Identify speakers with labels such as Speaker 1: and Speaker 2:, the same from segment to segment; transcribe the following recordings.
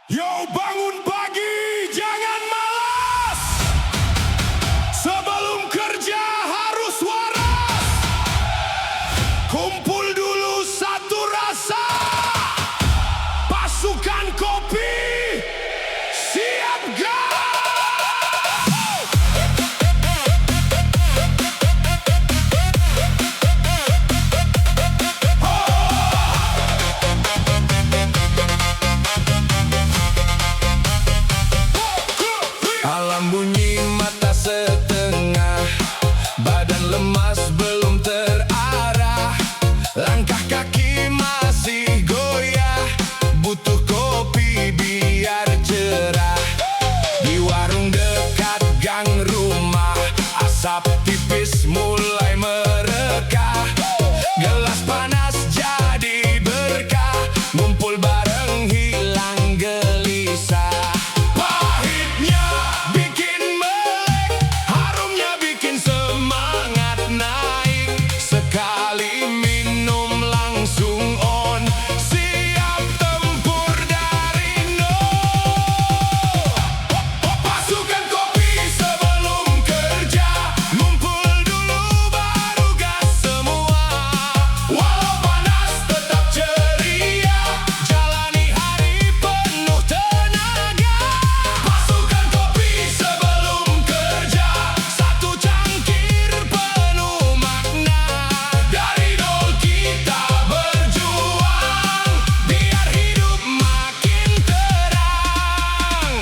Speaker 1: Yo, bangun pagi, jangan malas. Sebelum kerja harus waras. Kumpul dulu satu rasa. Pasukan kopi, siap gak?
Speaker 2: Alam bunyi mata setengah, badan lemas belum terarah, langkah kaki masih goyah, butuh kopi biar cerah. Di warung dekat gang rumah, asap tipis mulai merekah, gelas panas jadi berkah, ngumpul bareng hilang gelisah. Pahitnya bikin melek, harumnya bikin semangat naik. Sekali minum langsung on, siap tempur dari nol. Pasukan kopi sebelum kerja, ngumpul dulu baru gas semua. Walau panas tetap ceria, jalani hari penuh tenaga. Pasukan kopi sebelum kerja, satu cangkir penuh makna. Dari nol kita berjuang, biar hidup makin terang.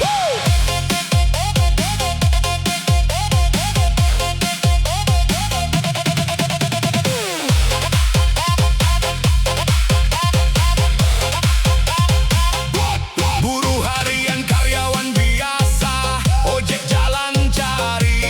Speaker 2: Buruh harian karyawan biasa, ojek jalan cari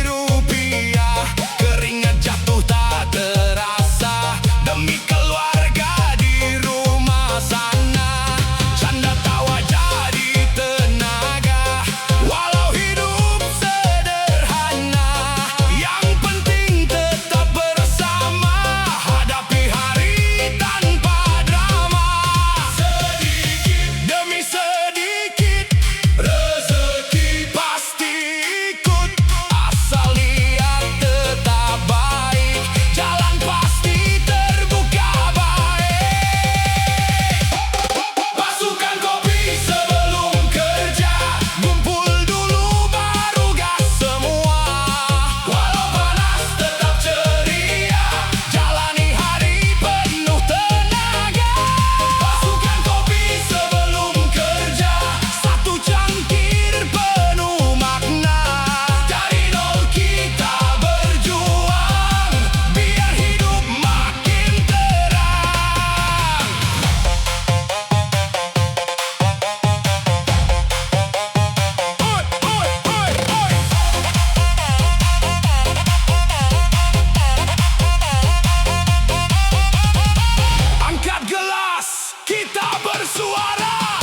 Speaker 2: rupiah, keringat jatuh tak terasa demi keluarga di rumah sana. Canda tawa jadi tenaga, walau hidup sederhana, yang penting tetap bersama, hadapi hari tanpa drama. Sedikit demi sedikit, rezeki pasti ikut, asal niat tetap baik, jalan pasti terbuka baik. Pasukan kopi sebelum kerja, ngumpul dulu baru gas semua. Walau panas tetap ceria, jalani hari penuh tenaga. Pasukan kopi sebelum kerja, satu cangkir penuh makna. Dari nol kita berjuang, biar hidup makin terang. Angkat gelas, kita bersuara.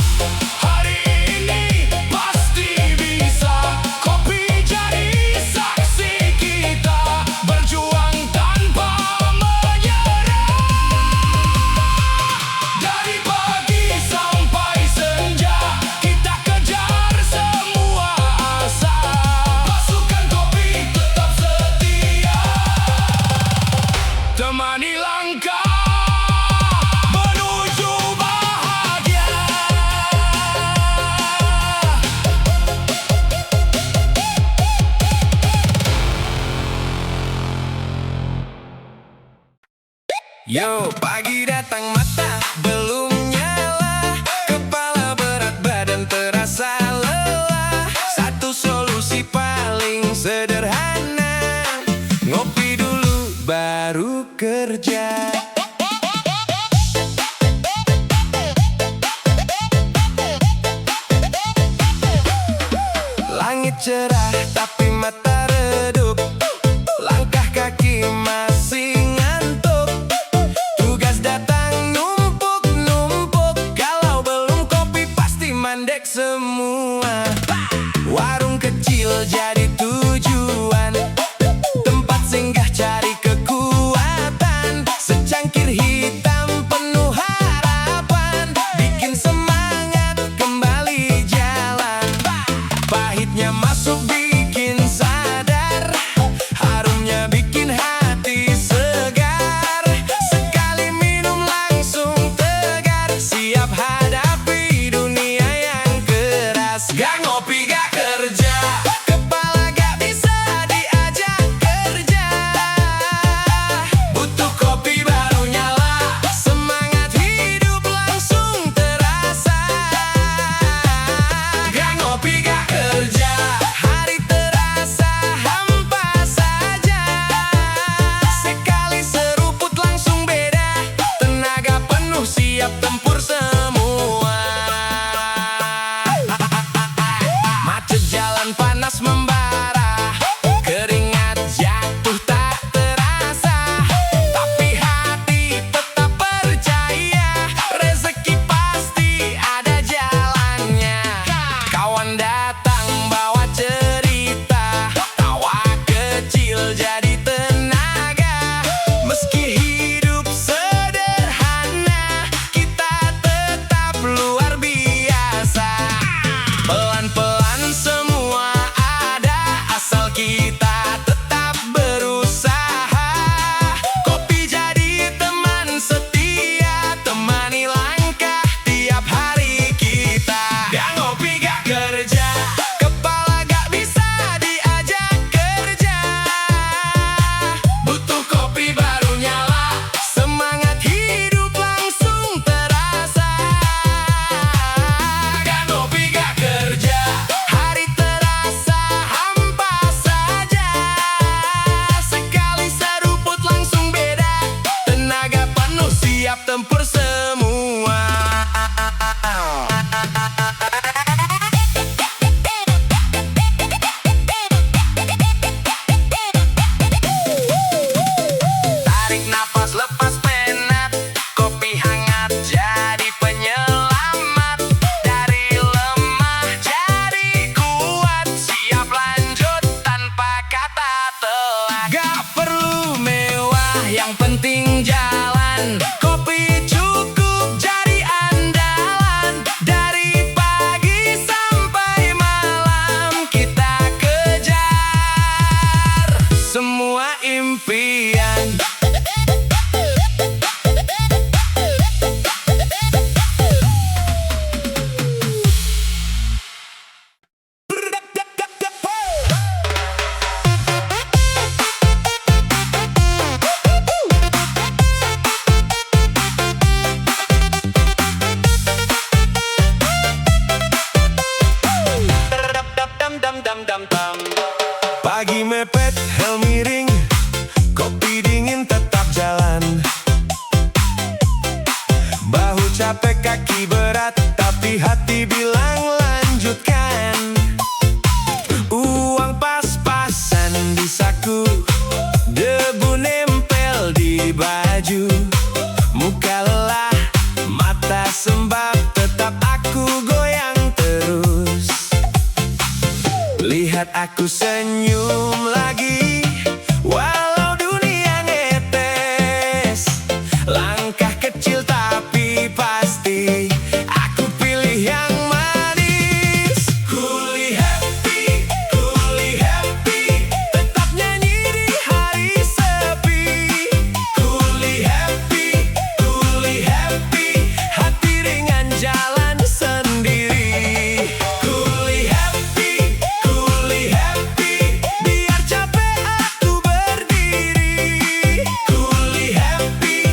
Speaker 2: Hari ini pasti bisa, kopi jadi saksi kita, berjuang tanpa menyerah. Dari pagi sampai senja, kita kejar semua asa. Pasukan kopi tetap setia, temani langkah menuju bahagia. Yo, pagi datang mata belum nyala, kepala berat badan terasa lelah. Satu solusi paling sederhana, ngopi dulu baru kerja. Langit cerah tapi mata redup, langkah kaki masih ngantuk. Tugas datang numpuk-numpuk, kalau belum kopi pasti mandek semua. Warung kecil jadi tujuan, tempat singgah cari kekuatan. Secangkir hitam penuh harapan, bikin semangat kembali berat, tapi hati bilang lanjutkan. Uang pas-pasan di saku, debu nempel di baju. Muka lelah, mata sembab, tetap aku goyang terus. Lihat aku senyum lagi, walau dunia ngetes. Langkah kecil tapi pasti, aku pilih yang manis. Kuli happy, tetap nyanyi di hari sepi. Kuli happy, hati ringan jalan sendiri. Kuli happy, biar capek aku berdiri. Kuli happy,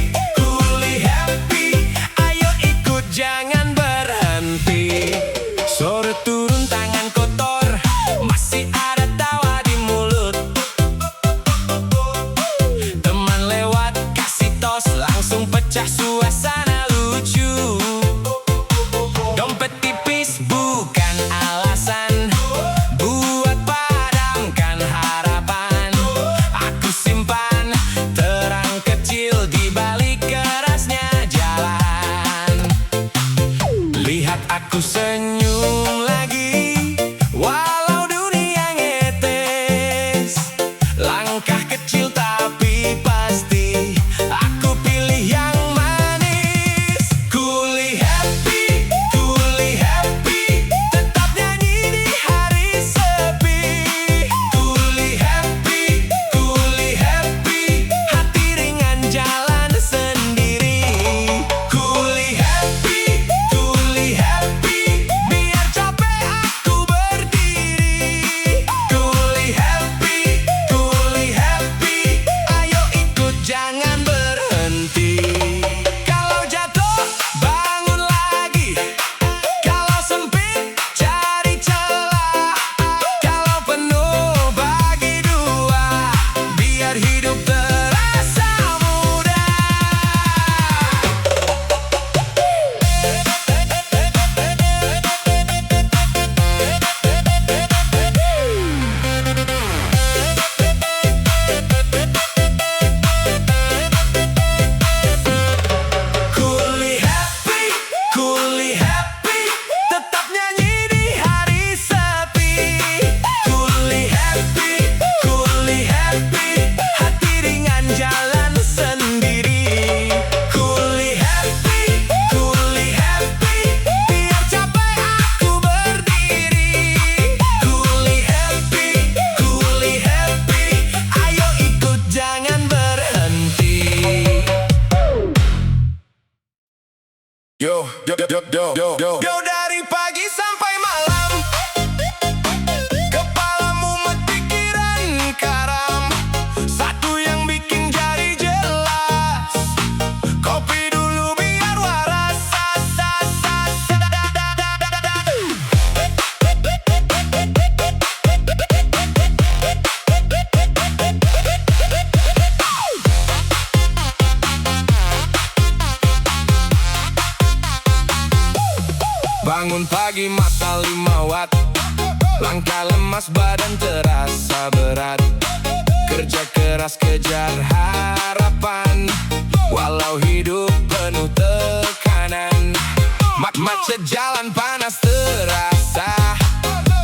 Speaker 2: ayo ikut jangan berhenti. Sore turun tangan kotor, masih ada tawa di mulut. Teman lewat kasih tos, langsung pecah suasana lucu. Dompet tipis bukan alasan buat padamkan harapan. Aku simpan terang kecil di balik kerasnya jalan. Lihat aku senyum lagi, walau dunia ngetes. Langkah kecil tapi pasti, aku pilih yang manis. Kuli happy, tetap nyanyi di hari sepi. Kuli happy, hati ringan jalan sendiri. Kuli happy, biar capek aku berdiri. Kuli happy, ayo ikut jangan berhenti. Kalau jatuh bangun lagi, kalau sempit cari celah. Kalau penuh bagi dua, biar hidup terasa mudah. Kuli happy, tetap nyanyi di hari sepi. Kuli happy, hati ringan jalan sendiri. Kuli happy, biar capek aku berdiri. Kuli happy, ayo ikut jangan berhenti.
Speaker 1: Yo.
Speaker 2: Yo dari pagi sampai malam, kepalamu pikiran karam. Satu yang bikin jadi jelas, kopi dulu biar waras. Bangun pagi mata 5 watt, langkah lemas badan terasa berat. Kerja keras kejar harapan, walau hidup penuh tekanan. Macet jalan panas terasa,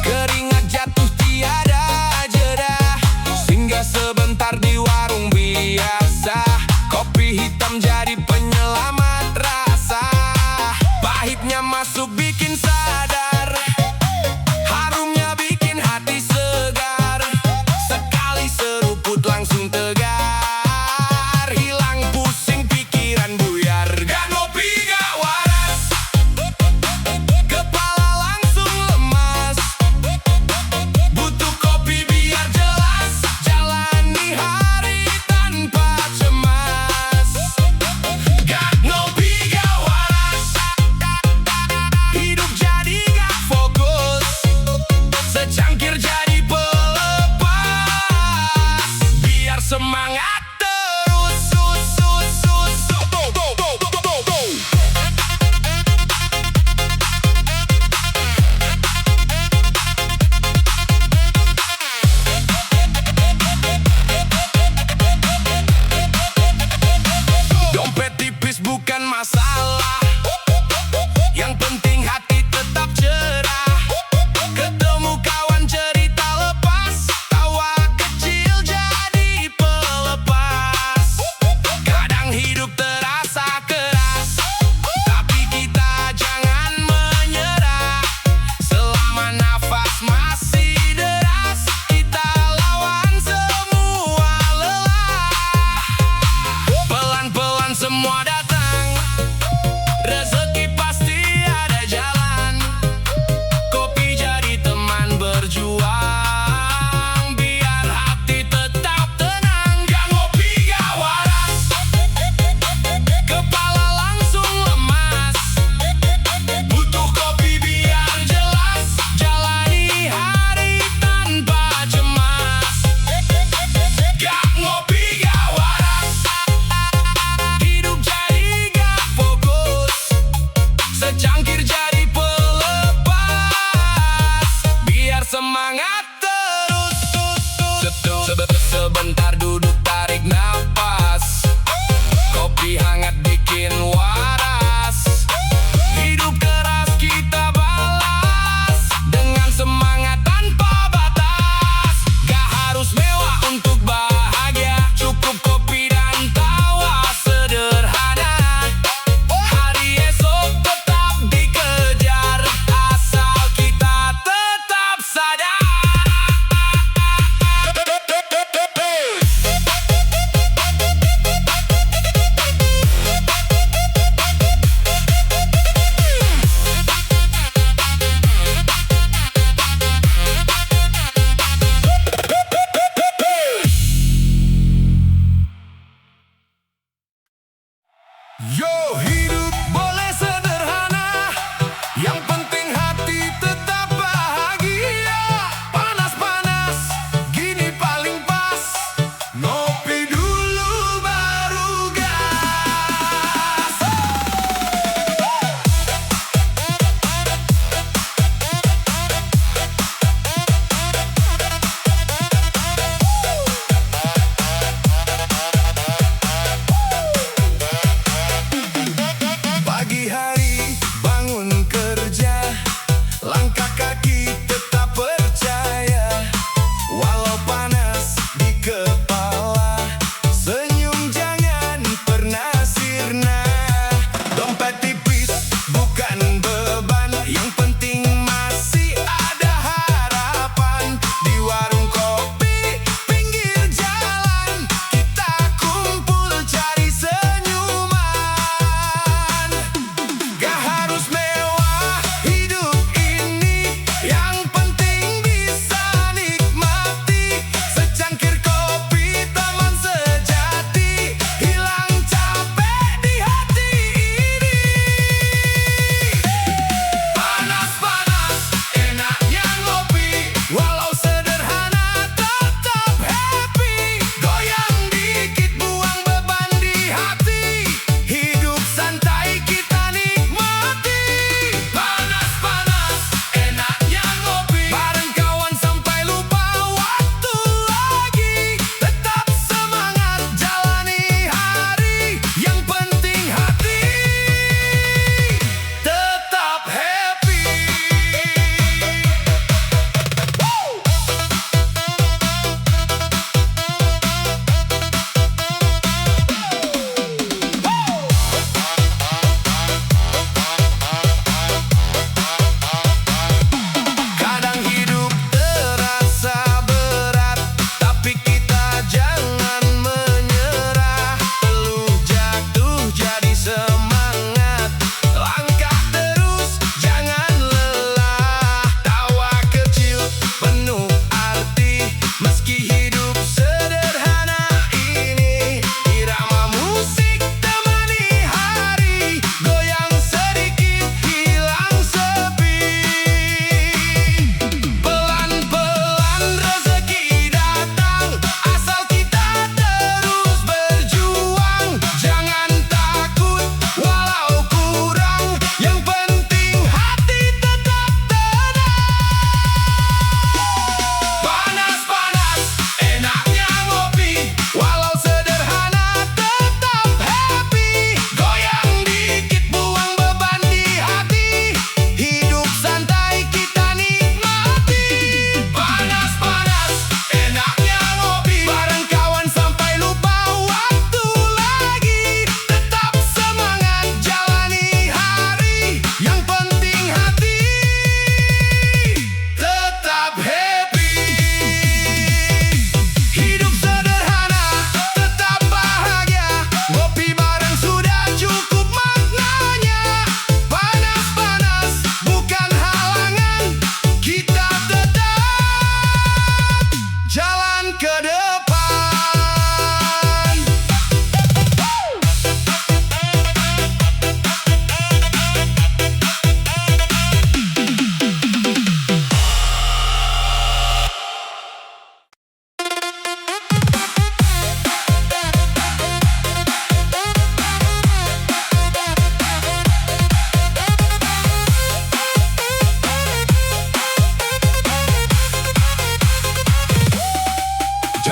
Speaker 2: keringat jatuh tiada jeda. Singgah sebentar di warung biasa, kopi hitam jadi penyelamat rasa. Pahitnya masuk bikin sadar, harumnya bikin hati segar. Sekali seruput langsung tegar, hilang pusing pikiran buyar. Gak ngopi gak waras, kepala langsung lemas. Butuh kopi biar jelas, jalani hari tanpa cemas. Gak ngopi gak waras, hidup jadi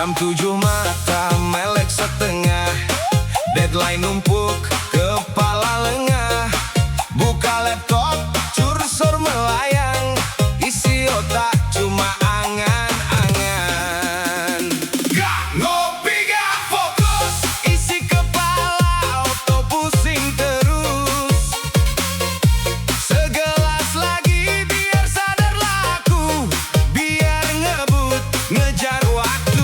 Speaker 2: Jam 7 mata melek setengah, deadline numpuk kepala lengah. Buka laptop cursor melayang, isi otak cuma angan-angan.
Speaker 1: Gak ngopi gak fokus,
Speaker 2: Isi kepala auto pusing terus. Segelas lagi biar sadar laku, biar ngebut ngejar waktu.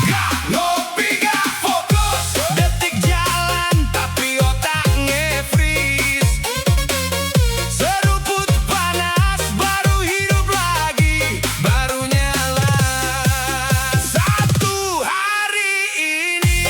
Speaker 1: gak ngopi gak fokus,
Speaker 2: Detik jalan tapi otak nge-freeze. Seruput panas baru hidup lagi, baru nyala. Satu hari ini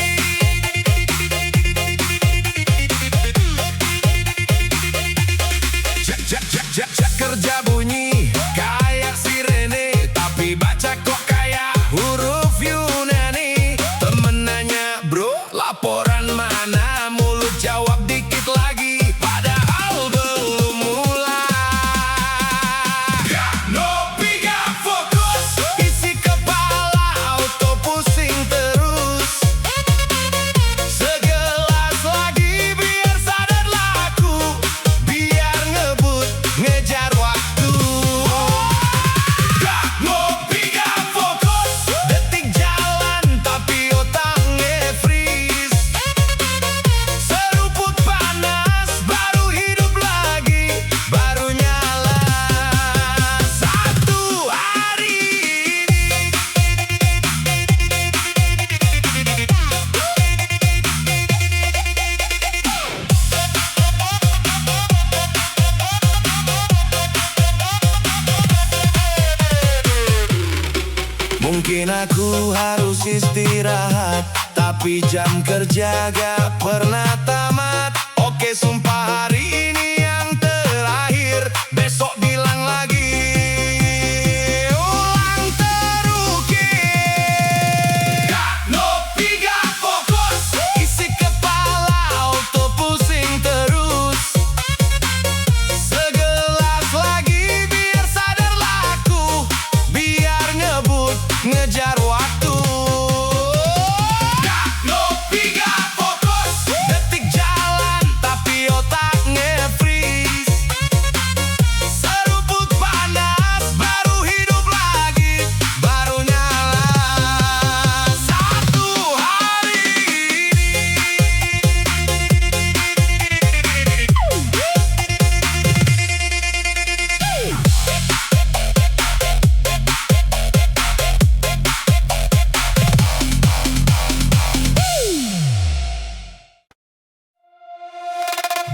Speaker 2: Jak kerja bunyi kayak sirene, tapi baca kok kayak huruf Yunani. Temen nanya, bro, laporan mana? Mulut jawab dikit lagi, padahal belum mulai.
Speaker 1: gak ngopi gak fokus,
Speaker 2: Isi kepala auto pusing terus. Segelas lagi biar sadar laku, biar ngebut ngejar waktu.
Speaker 1: gak ngopi gak fokus,
Speaker 2: Detik jalan tapi otak nge-freeze. Seruput panas baru hidup lagi, baru nyala. Satu hari ini mungkin aku harus istirahat, tapi jam kerja gak pernah tamat. Oke, sumpah hari ini yang terakhir, besok bilang lagi. Ulang terukir.
Speaker 1: gak ngopi gak fokus,
Speaker 2: Isi kepala auto pusing terus. Segelas lagi biar sadar laku, biar ngebut ngejar waktu.
Speaker 1: gak ngopi gak fokus,
Speaker 2: Detik jalan tapi otak nge-freeze. Seruput panas baru hidup lagi, baru nyala. Satu hari ini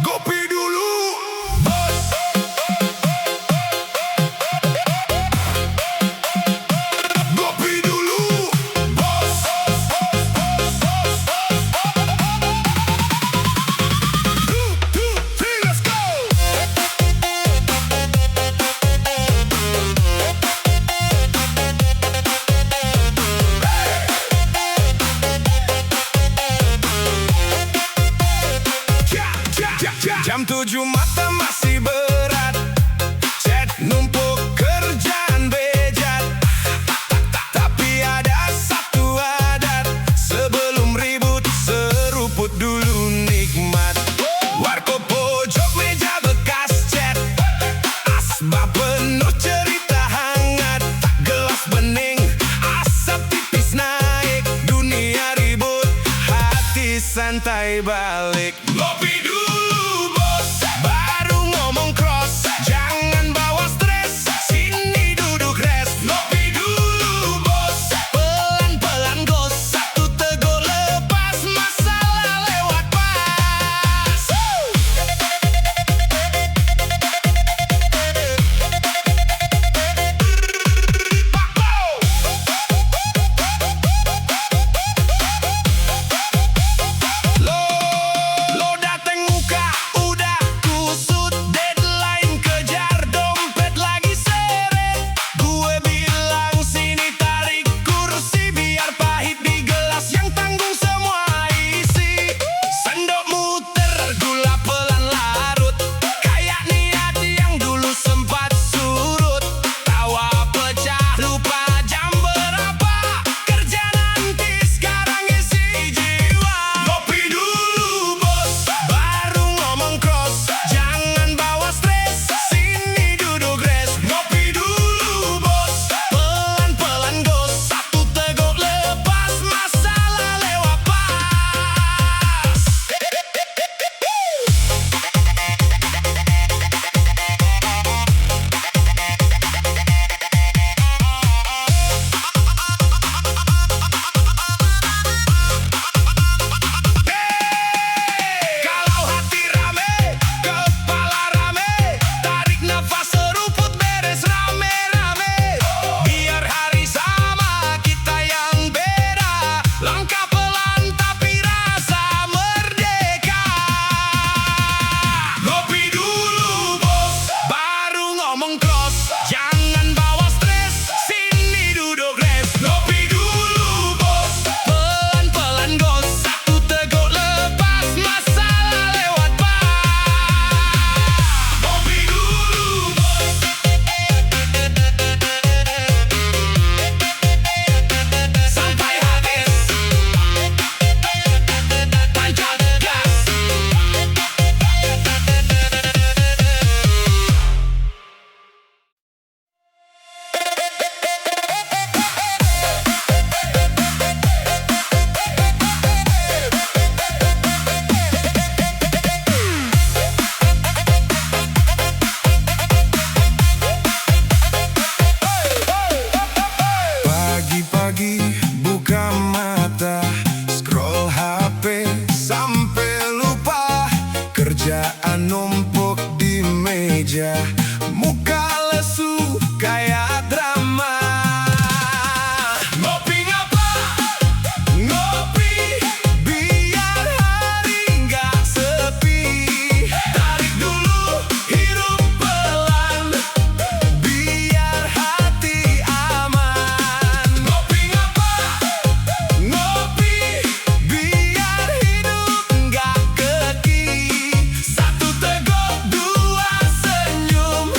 Speaker 1: ngopi dulu, bos. Ngopi dulu, bos. 2, 3, let's go.
Speaker 2: Jam 7 mata masih berat, chat numpuk kerjaan bejat. Tapi ada satu adat, sebelum ribut seruput dulu nikmat. Warkop pojok meja bekas chat, asbak penuh cerita hangat. Gelas bening, asap tipis naik, dunia ribut, hati santai balik.
Speaker 1: Ngopi dulu, bos.
Speaker 2: Baru ngomong cross, jangan bawa stres. Sini duduk rest.
Speaker 1: Ngopi dulu, bos.
Speaker 2: Pelan-pelan gos, satu teguk lepas, masalah lewat pas. Lo meja, muka lesu kayak drama.
Speaker 1: Ngopi ngapa?
Speaker 2: Ngopi biar hari nggak sepi. Tarik dulu, hirup pelan, biar hati aman.
Speaker 1: Ngopi ngapa?
Speaker 2: Ngopi biar hidup nggak keki. Satu teguk, dua senyum,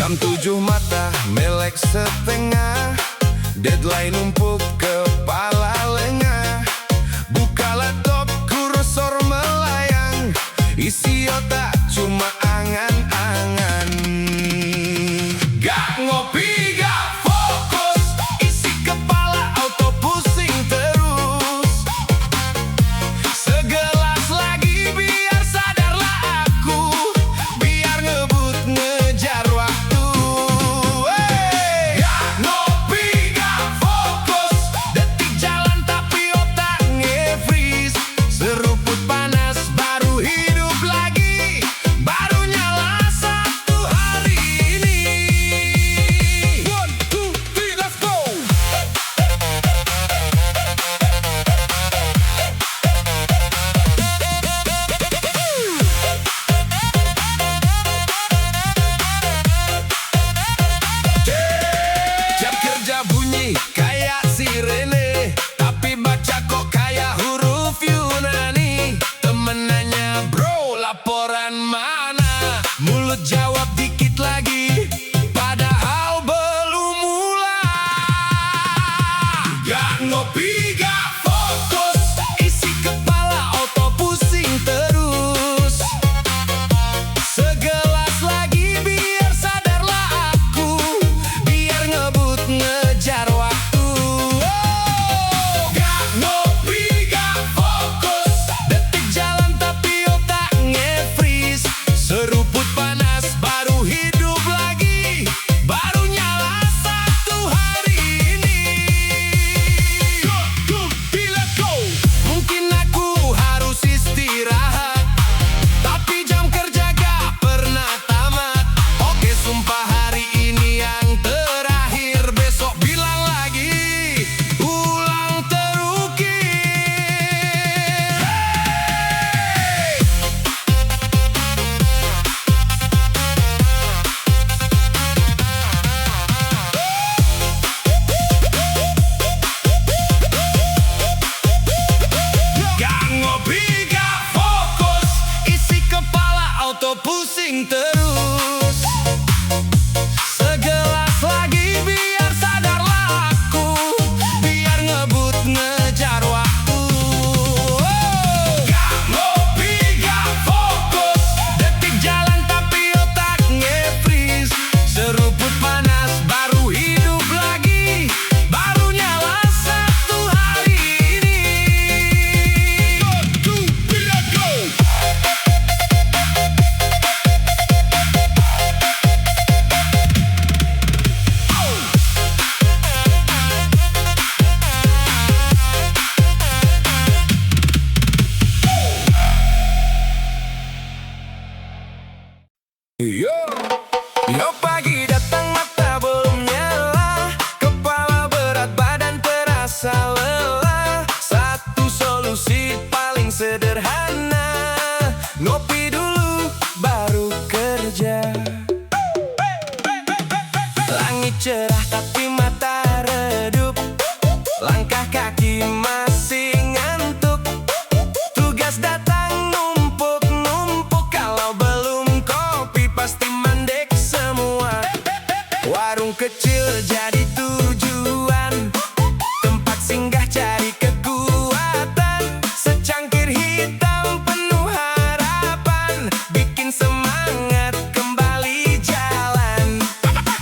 Speaker 2: Jam 7 mata melek setengah, deadline numpuk kepala lengah. Buka laptop kursor melayang, isi otak cuma angan-angan. Gak ngopi gak fokus, isi kepala auto pusing terus. Segelas lagi biar sadarlah aku, biar ngebut ngejar waktu. Gak ngopi gak fokus, detik jalan tapi otak nge-freeze. Seruput panas baru hidup lagi, baru nyala satu hari ini. 1, 2, 3, let's go! Jam kerja bunyi kayak sirene, tapi baca kok kayak huruf Yunani. Temen nanya, bro laporan mana? Mulut jawab dikit lagi, padahal belum mulai. Gak ngopi gak fokus, isi kepala auto pusing terus. Segelas lagi biar sadarlah aku, biar ngebut ngejar waktu. Gak ngopi gak fokus, detik jalan tapi otak nge-freeze. Seruput panas baru hidup lagi, baru nyala satu hari ini. Let's go! Mungkin aku harus istirahat, tapi jam kerja gak pernah tamat. Oke sumpah hari ini yang terakhir, besok bilang lagi, ulang terukir. Gak ngopi gak fokus, isi kepala auto pusing terus. Segelas lagi biar sadarlah aku, biar ngebut ngejar waktu. Gak ngopi gak fokus, detik jalan tapi otak nge-freeze. Seruput panas baru hidup lagi, baru nyala satu hari ini. 1, 2, 3, let's go! Yo pagi datang mata belum nyala, kepala berat badan terasa lelah. Satu solusi paling sederhana, ngopi dulu baru kerja. Langit cerah tapi mata redup, langkah kaki masih ngantuk. Tugas datang numpuk-numpuk, kalau belum kopi pasti mandek semua. Warung kecil jadi tujuan, tempat singgah cari kekuatan. Secangkir hitam penuh harapan, bikin semangat kembali jalan.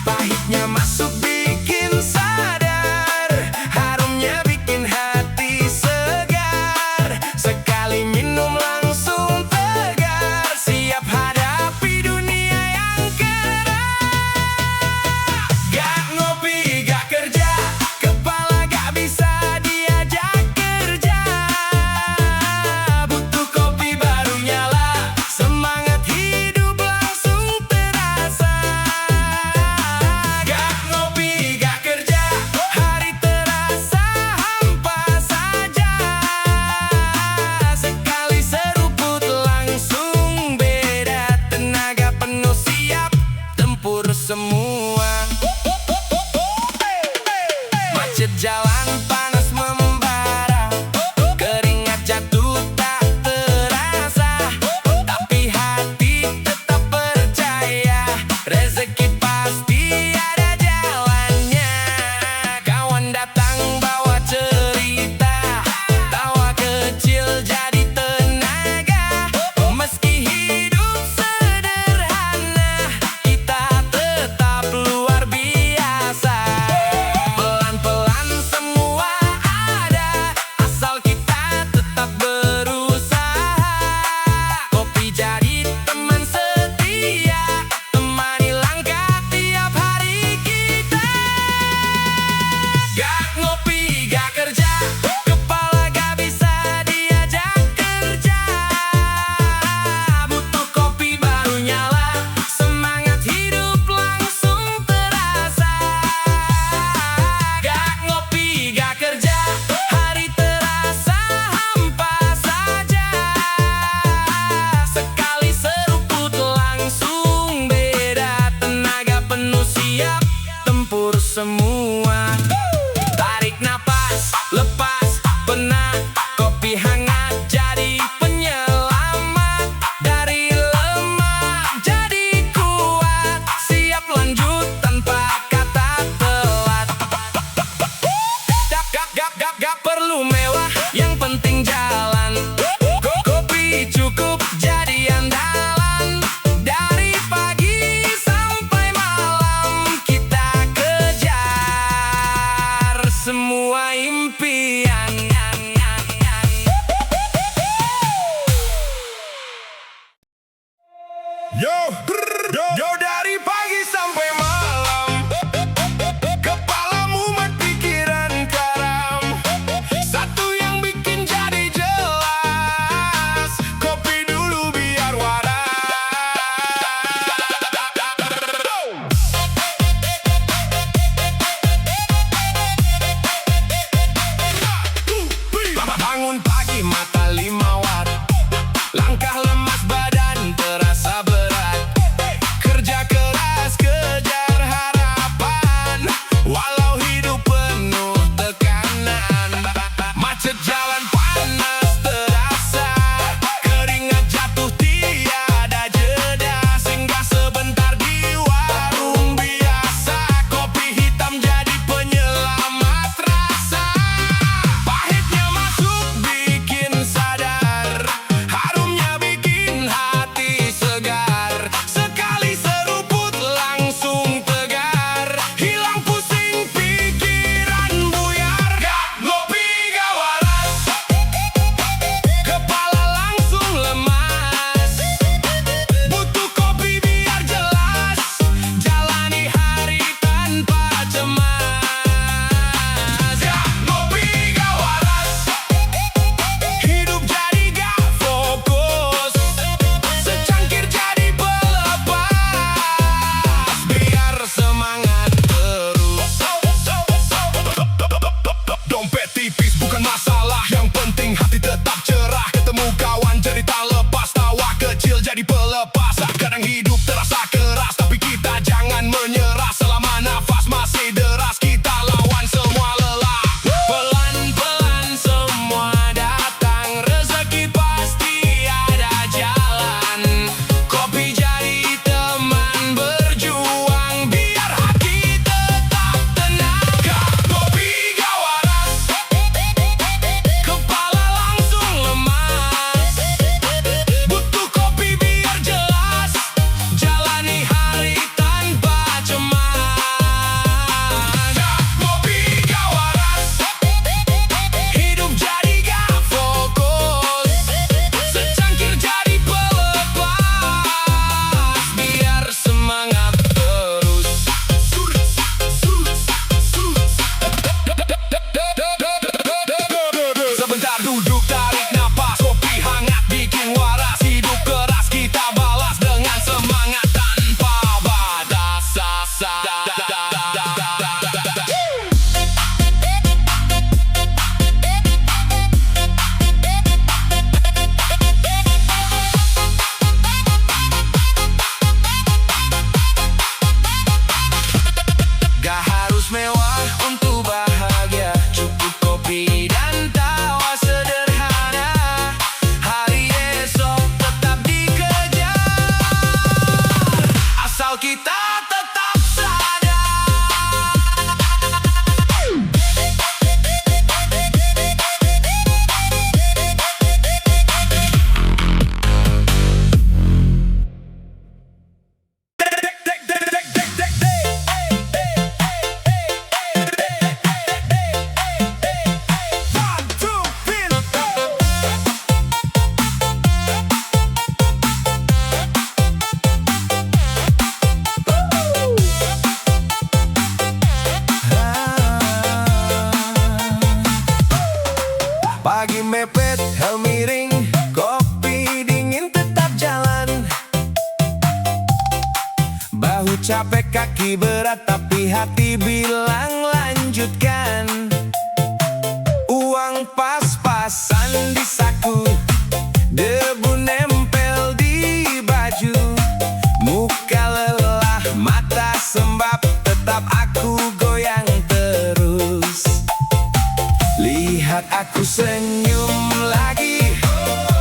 Speaker 2: Pahitnya masuk bikin sadar, harumnya bikin hati segar. Sekali minum langsung tegar, siap hadapi dunia yang keras. Gak ngopi Yo dari pagi sampai malam, kepalamu mat pikiran karam. Satu yang bikin jadi jelas, kopi dulu biar waras. Bangun pagi mata 5 watt, langkah lemas badan terasa berat. Kerja keras kejar harapan, walau hidup penuh tekanan. Macet jalan panas terasa, keringat jatuh tiada jeda. Singgah sebentar di warung biasa, kopi hitam jadi penyelamat rasa. Pahitnya masuk bikin sadar, harumnya bikin hati segar. Sekali seruput langsung tegar, hilang pusing pikiran buyar. Gak ngopi gak waras, kepala langsung lemas. Butuh kopi biar jelas, jalani hari tanpa cemas. Gak ngopi gak waras, hidup jadi gak fokus. Secangkir jadi pelepas, biar semangat terus. Dompet tipis bukan masalah, yang penting hati tetap cerah. Ketemu kawan cerita lepas, tawa kecil jadi pelepas. Kadang hidup terasa keras, tapi kita jangan menyerah. Selama nafas masih deras, kita lawan semua lelah. Pelan-pelan semua datang, rezeki pasti ada jalan. Kopi jadi teman berjuang, biar hati tetap tenang. Gak ngopi gak waras, kepala langsung lemas. Butuh kopi biar jelas, jalani hari tanpa cemas. Gak ngopi gak waras, hidup jadi gak fokus. Secangkir jadi pelepas, biar semangat terus. Sebentar duduk tarik napas, kopi hangat bikin waras. Hidup keras kita balas dengan semangat tanpa batas. Gak harus mewah untuk bahagia, cukup kopi dan tawa sederhana. Hari esok tetap dikejar, asal kita tetap sadar. Pagi mepet, hel miring, kopi dingin tetap jalan. Bahu capek, kaki berat, tapi hati bilang lanjutkan. Uang pas-pasan di saku, debu nempel di baju. Muka lelah, mata sembab, tetap aku goyang terus. Lihat aku senyum lagi,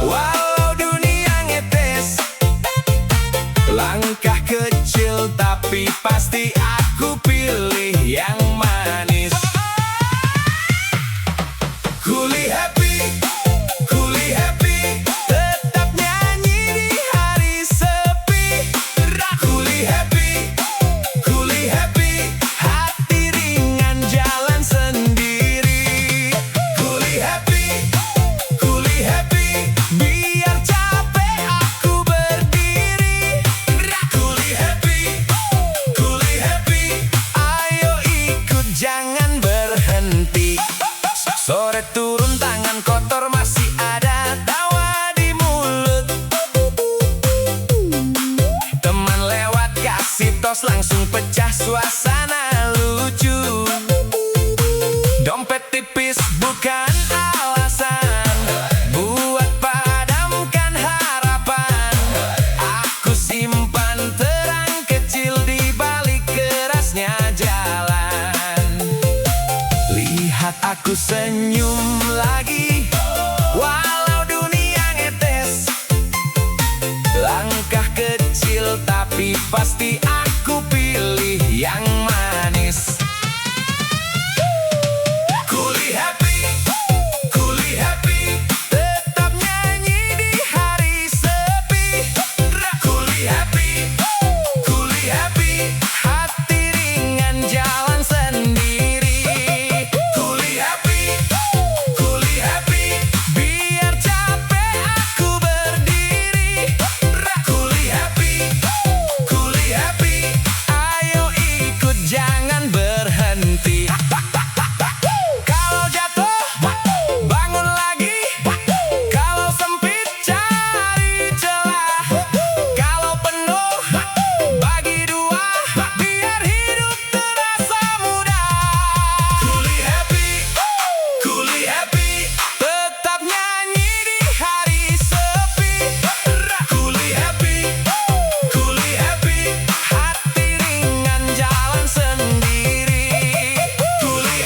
Speaker 2: walau dunia ngetes. Langkah kecil tapi pasti aku pilih yang manis. Kuli happy, tetap nyanyi di hari sepi. Kuli happy, hati ringan jalan sendiri. Kuli happy, biar capek aku berdiri. kasih tos langsung pecah suasana lucu. Dompet tipis bukan alasan buat padamkan harapan. Aku simpan terang kecil di balik kerasnya jalan. Lihat aku senyum lagi, walau dunia ngetes. Langkah kecil tapi pasti aku pilih yang manis. Kuli happy, tetap nyanyi di hari sepi. Kuli happy, hati ringan jalan sendiri. Kuli happy, biar capek aku berdiri. Kuli happy, ayo ikut jangan berhenti. Kalau jatuh, bangun lagi. Kalau sempit, cari celah. Kalau penuh, bagi dua, biar hidup terasa mudah. Kuli happy, tetap nyanyi di hari sepi. Kuli happy, hati ringan jalan sendiri. Kuli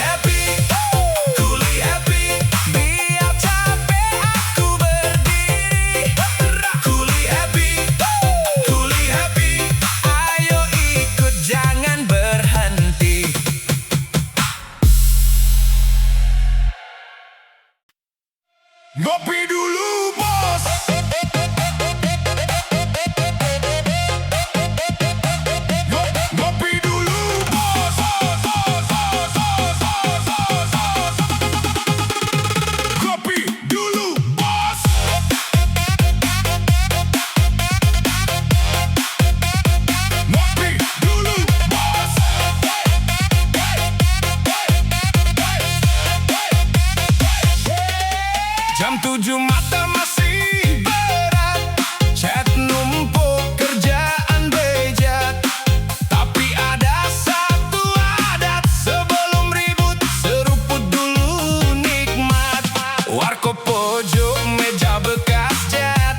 Speaker 2: happy, biar capek aku berdiri. Kuli happy, ayo ikut jangan berhenti.
Speaker 1: Ngopi dulu bos. Ngopi dulu bos. Ngopi dulu bos. Ngopi dulu bos.
Speaker 2: Jam 7 mata masih berat, chat numpuk kerjaan bejat. Tapi ada satu adat, sebelum ribut seruput dulu nikmat. Warkop pojok meja bekas cat,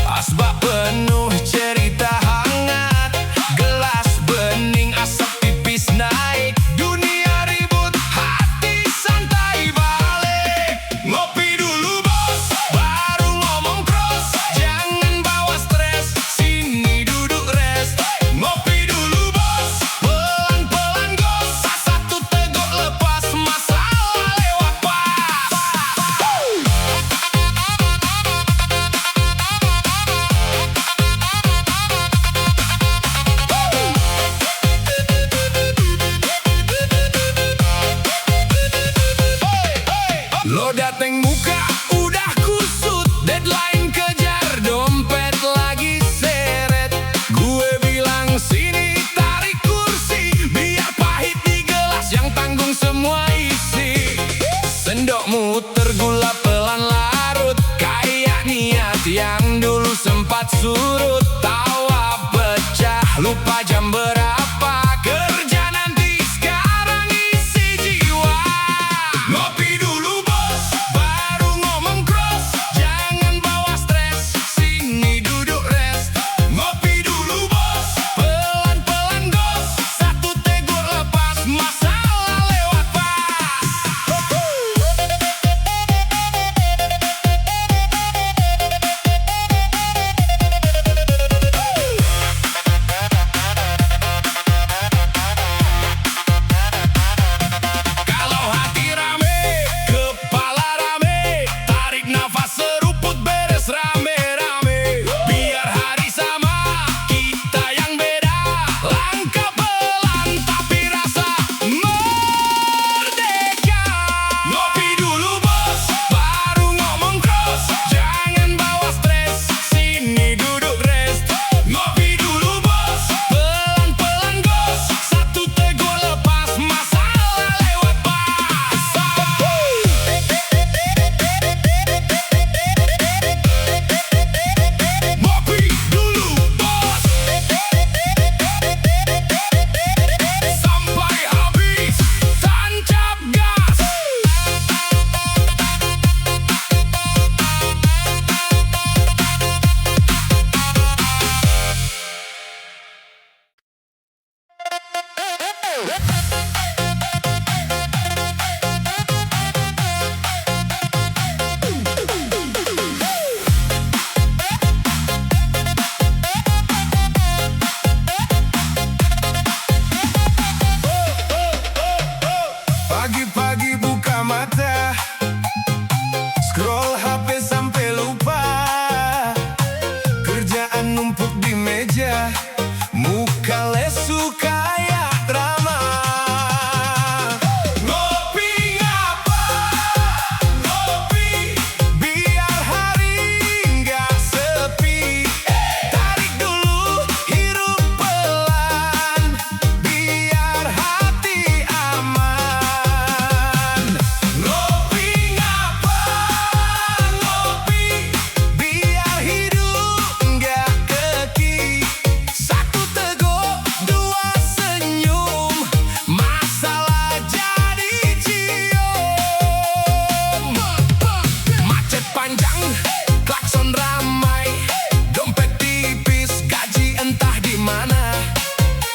Speaker 2: asbak penuh cerita hangat. Gelas bening asap tipis naik, dunia ribut hati santai balik. Ngopi dulu bos, baru ngomong cross. Jangan bawa stres, sini duduk rest. Ngopi dulu bos, pelan-pelan gos. Satu teguk lepas, masalah lewat pas. Lo dateng muka udah kusut, deadline kejar, dompet lagi seret. Gue bilang sini tarik kursi, biar pahit di gelas yang tanggung semua isi. Sendok muter gula pelan larut, kayak niat yang dulu sempat surut. Tawa pecah, lupa jam berapa, kerja nanti sekarang isi jiwa. Ngopi dulu bos, baru ngomong cross. Jangan bawa stres, sini duduk rest. Ngopi dulu bos, pelan-pelan gos. Satu teguk lepas, masalah lewat pas.
Speaker 1: Pagi-pagi buka mata, scroll HP sampai lupa. Kerjaan numpuk di meja, muka lesu kayak drama. Ngopi ngapa? Ngopi biar hari nggak sepi. Tarik dulu, hirup pelan, biar hati aman. Ngopi ngapa? Ngopi biar hidup nggak keki. Satu teguh, dua senyum, masalah jadi cium. Macet panjang, klakson ramai, dompet tipis, gaji entah di mana.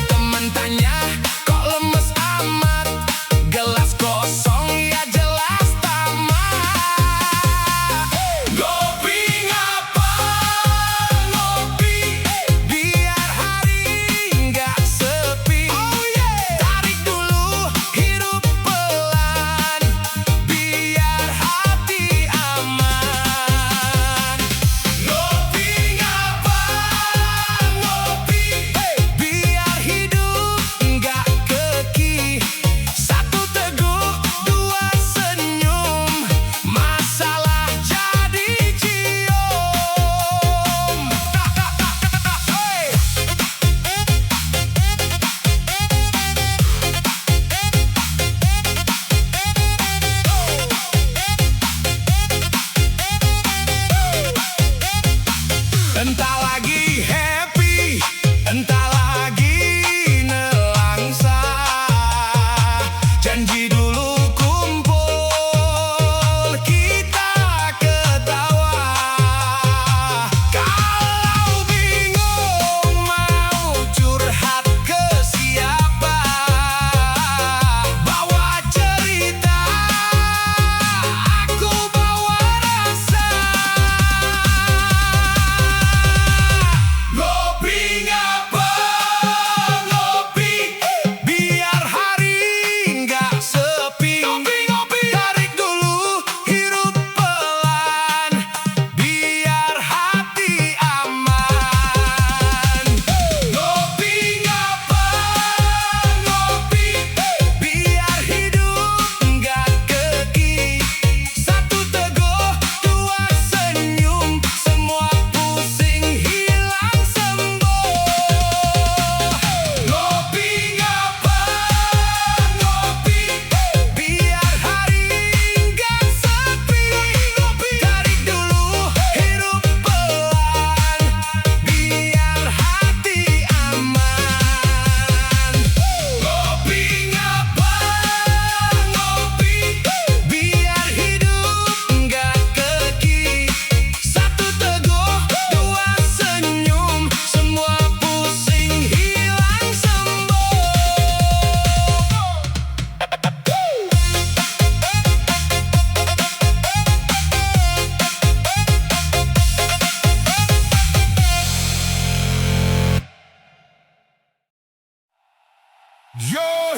Speaker 1: Temen tanya, kok lemes amat? Gelas kosong ya jelas tamat. Ngopi ngapa? Ngopi biar hari nggak sepi. Tarik dulu, hirup pelan, biar hati aman. Ngopi ngapa? Ngopi biar hidup nggak keki. Satu teguh, dua senyum, masalah jadi cium. Hey! Entah lagi happy, entah lagi nelangsa. Janji dulu kumpul, kita ketawa. Kalau bingung mau curhat ke siapa, bawa cerita, aku bawa rasa. Ngopi ngapa? Ngopi biar hari nggak sepi. Tarik dulu, hirup pelan, biar hati aman. Ngopi ngapa? Ngopi biar hidup nggak keki. Satu teguh, dua senyum, semua pusing hilang sembuh. Ngopi ngapa? Ngopi biar hari nggak sepi. Tarik dulu, hirup pelan, biar hati aman. Ngopi ngapa? Ngopi biar hidup nggak keki. Satu teguh, dua senyum, semua pusing hilang sembuh. Yo,